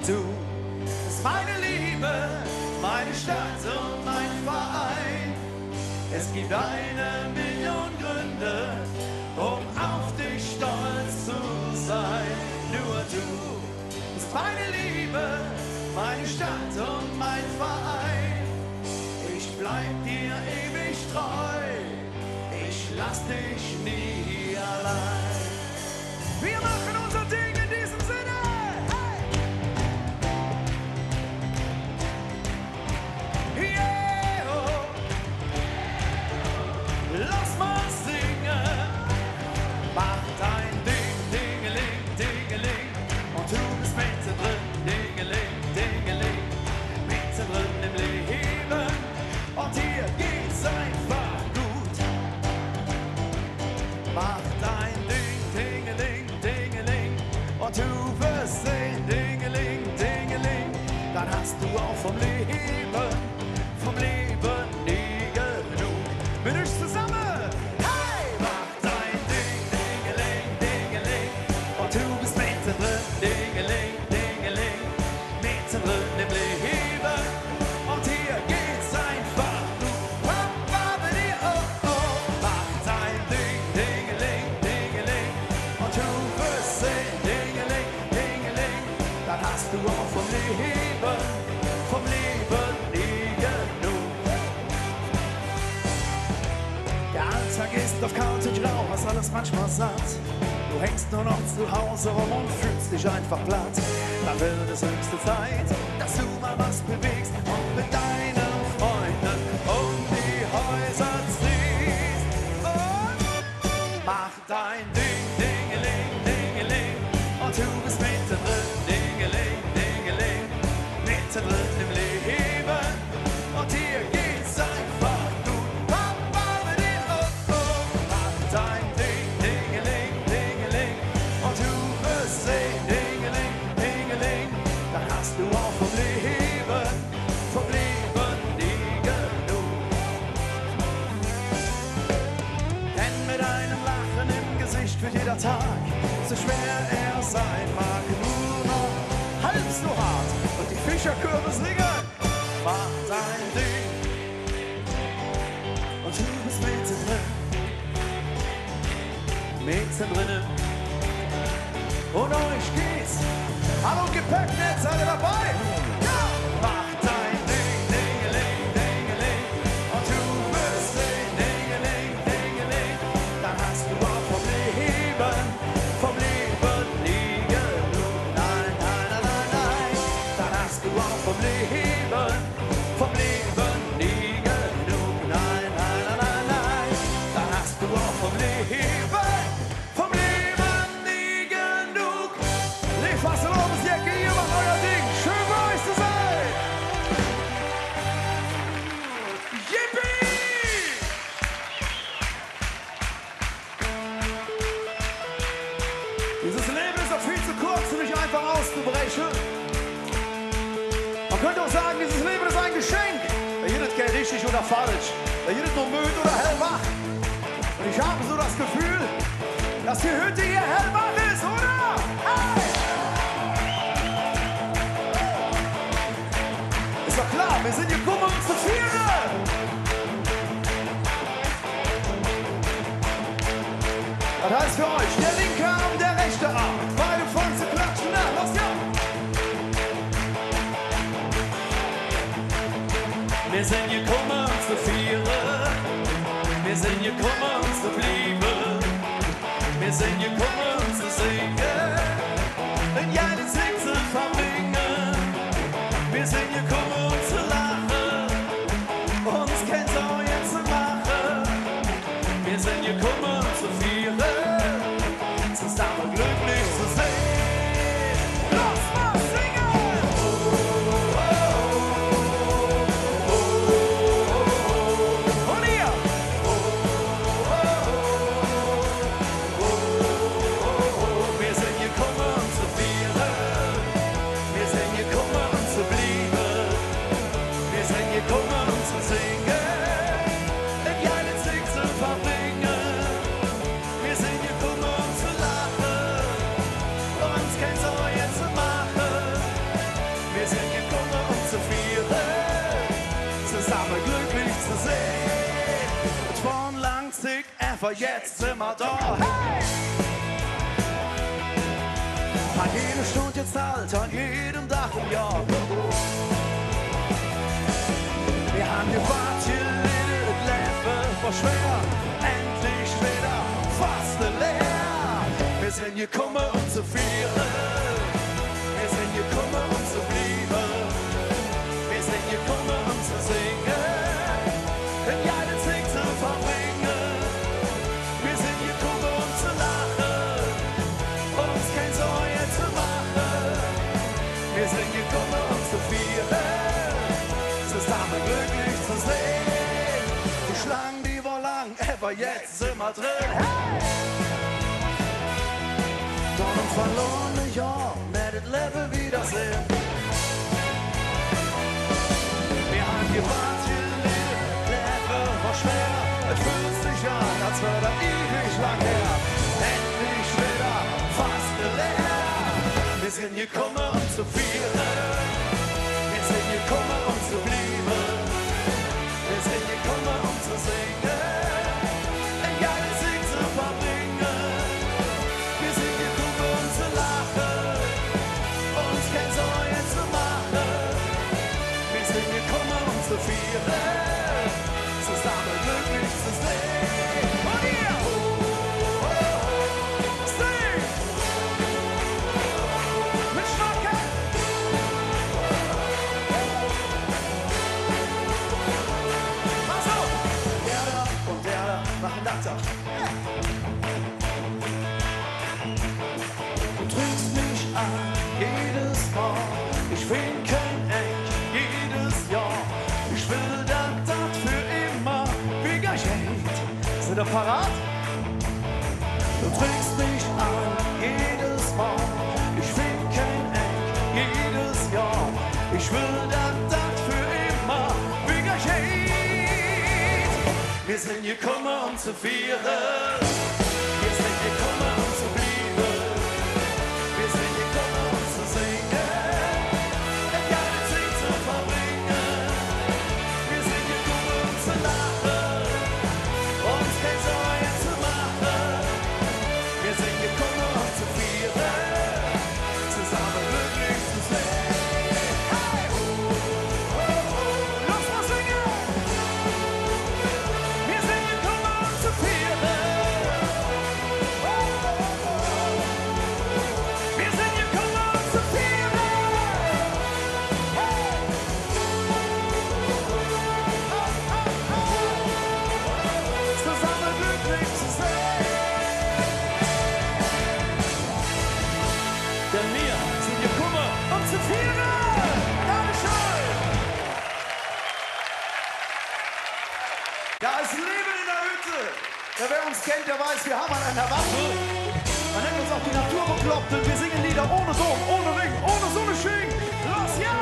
du bist meine Liebe, meine Stadt und mein Verein. Es gibt 1.000.000 Gründe, um auf dich stolz zu sein. Nur du bist meine Liebe, meine Stadt und mein Verein. Ich bleib dir ewig treu, ich lass dich nie allein. Wir machen unser Ding in diesem Sinne. Hey! Yeah! Oh. Lass mal singen. Mach dein Ding, Dingeling, Dingeling. Und du bist mittendrin, Dingeling, Dingeling. Mittendrin im Leben. Und dir geht's einfach gut. Mach dein Ding, Dingeling, Dingeling. Und du wirst sehen, Dingeling, Dingeling. Dann hast du auch vom Leben nie genug. Mit uns zusammen. Hey! Mach dein Ding, Dingeling, Dingeling. Und du bist mittendrin, Dingeling, Dingeling. Mittendrin im Leben. Und hier geht's einfach gut. Papa bei dir, oh, oh. Mach dein Ding, Dingeling, Dingeling. Und du wirst sehen, Dingeling, Dingeling. Dann hast du auch vom Leben nie genug. Der Alltag ist auf Couch und grau, hast alles manchmal satt. Du hängst nur noch zu Hause rum und fühlst dich einfach platt. Dann wird es höchste Zeit, dass du mal was bewegst und mit deinen Freunden um die Häuser ziehst. Und mach dein Ding, Dingeling, Dingeling. Und du bist mittendrin, Dingeling, Dingeling. Mittendrin im Leben. Und hier geht's einfach gut. Papa bei dir, oh, oh. Mach dein Ding, Dingeling, Dingeling. Und du wirst sehen, Dingeling, Dingeling. Dann hast du auch vom Leben nie genug. Denn mit einem Lachen im Gesicht wird jeder Tag, so schwer er sein mag, nur noch halb so hart. Und die Fischerchöre singen, mach dein Ding. Und du bist mittendrin. Und euch geht's. Hallo Gepäcknetz, seid ihr dabei? Ja! Mach dein Ding, Dingeling, Dingeling. Und du wirst sehen, Dingeling, Dingeling. Dann hast du auch vom Leben nie genug. Nein, nein, nein, nein, nein. Dann hast du auch vom Leben nie genug. Nein, nein, nein, nein, nein. Dann hast du auch vom Leben nie genug. Legt was in eure Säcke, ihr macht euer Ding. Schön bei euch zu sein. Yippie! Dieses Leben ist doch viel zu kurz, um mich einfach auszubrechen. Man könnte auch sagen, dieses Leben ist ein Geschenk. Da jedes geht richtig oder falsch. Da jedes nur müde oder hellwach. Und ich habe so das Gefühl, dass die Hütte hier hellwach ist, oder? Hey! Ist doch klar, wir sind gekommen, um zu feiern. Das heißt für euch, der linke Arm, der rechte Arm. Beide voll zu klatschen, na, los, ja! Wir sind gekommen, um zu feiern. Wir sind gekommen, um zu bleiben. Wir sind gekommen, um zu singen. Und ja, die Sechse verbringen. Wir sind gekommen, um zu lachen. Uns kennt's auch jetzt zu machen. Wir sind gekommen, um zu feiern. Zusammen glücklich zu sehen. Los, mal singen! Und ihr! Wir sind gekommen, um zu feiern. aber jetzt sind wir da. Hey! An jeder Stunde jetzt halt, an jedem Tag im Jahr. Wir haben gewartet, das Leben war schwer, endlich wieder fast leer. Wir sind gekommen, um zu feiern. Wir sind gekommen, um zu bleiben. Wir sind gekommen, um zu singen. Den geilen Sieg zu verbringen. Wir sind gekommen, um zu lachen. Uns kein Sorge zu machen. Wir sind gekommen, um zu feiern. Zusammen glücklich zu sehen. Die Schlangen, die war lang, aber jetzt sind wir drin. Hey! Von uns verlorene Jahr, werdet Leben wiedersehen. Wir haben gewartet, Leben war schwer. Es fühlt sich an, als wäre das ewig lang her. Endlich wieder fast leer. Wir sind gekommen, um zu feiern. Wir sind gekommen, um zu bleiben. Wir sind gekommen, um zu singen. Ein geiles Sieg zu verbringen. Wir sind gekommen, um zu lachen. Uns kein Sorge zu machen. Wir sind gekommen, um zu feiern. Zusammen glücklich zu sehen. Und ihr! Sing! Mit Schnacken! Mach so! Der da und der da machen das doch. Du trinkst mich an, jedes Mal. Ich find kein Eck, jedes Jahr. Ich will das für immer wie geschenkt. Sind ihr parat? Du trinkst mich an, jedes Mal. Ich find kein Eck, jedes Jahr. Ich will das für immer wie geschenkt. Wir sind gekommen, um zu feiern. Wir sind gekommen, um zu bleiben. Wir sind gekommen, um zu singen. Ein geiles Sieg zu verbringen. Wir sind gekommen, um zu lachen. Uns kein Sorge zu machen. Wir sind gekommen, um zu feiern. Zusammen glücklich zu sein. Hey! Lass mal singen! Wir sind gekommen, um zu feiern. Wir sind gekommen, um zu feiern. Zusammen glücklich zu sein. Denn wir sind gekommen, um zu feiern. Dankeschön. Da ist Leben in der Hütte. Ja, wer uns kennt, der weiß, wir haben an einer Waffe. Man nennt uns auch die Natur bekloppt und wir singen Lieder ohne Dom, ohne Ring, ohne Sonne schwingen. Los, ja!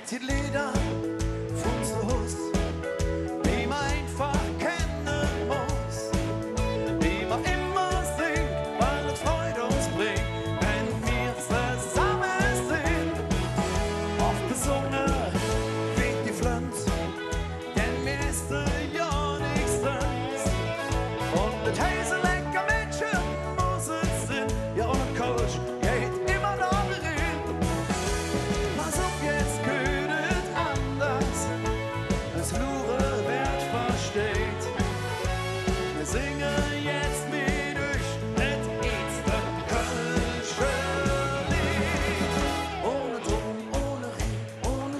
Die Lieder von zu Hus, die man einfach kennen muss, die man immer singt, weil es Freude uns bringt, wenn wir zusammen sind. Oft besungen wie die Flint, denn mir ist ja nichts drin. Und das heiße lecker Mädchen muss es sein, ja und ein Coach geht immer noch rein. Pass auf, jetzt geht es anders, das Lure wer versteht. Wir singen jetzt mit euch das erste kölsche Lied. Ohne Drum, ohne Ring, ohne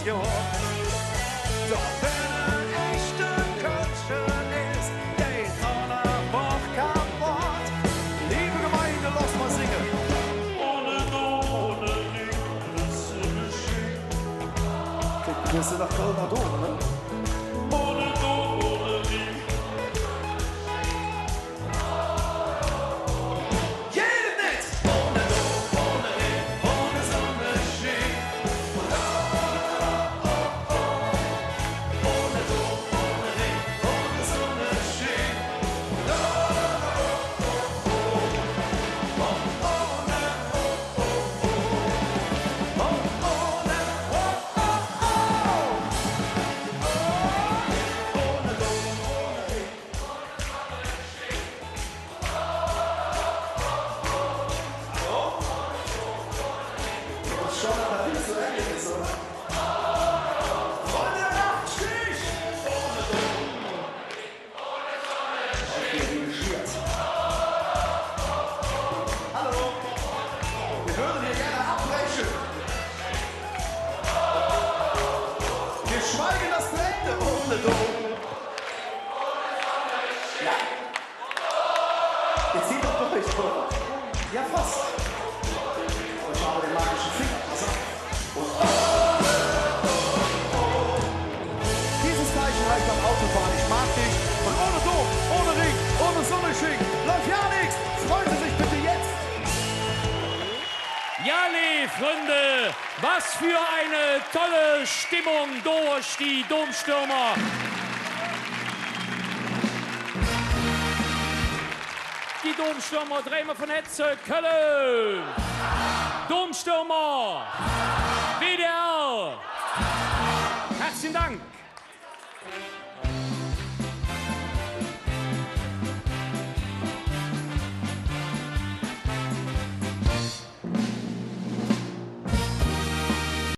das Jahr. Doch wenn ein echter Kölscher ist, geht man einfach kaputt. Liebe Gemeinde, lass mal singen. Ohne Dom, ohne Ring, Grüße geschickt. Grüße nach Kölner Dom, ne? Ohne Dom, ohne Ring. Jeden nicht! Ohne Dom, ohne Ring, ohne Sonnenschein. Ohne Dom, ohne Ring, ohne Sonnenschein. Schon mal nicht so eng ist, oder? Freunde der Nachtstich! Ohne Dom. Okay, wie geschiert. Hallo! Wir würden hier gerne abbrechen. Wir schweigen das Ende ohne Dom. Ja. Jetzt sieht doch durch, oder? Ja, fast. Ich habe den magischen Finger. Pass auf. Dieses Zeichen reicht beim Autofahren. Ich mag dich. Und ohne Dom, ohne Ring, ohne Sonnenschein läuft ja nichts. Freuen Sie sich bitte jetzt. Jale, Freunde, was für eine tolle Stimmung durch die Domstürmer. Die Domstürmer, Dreimer von Hetze, Köln. Domstürmer, WDR. Herzlichen Dank.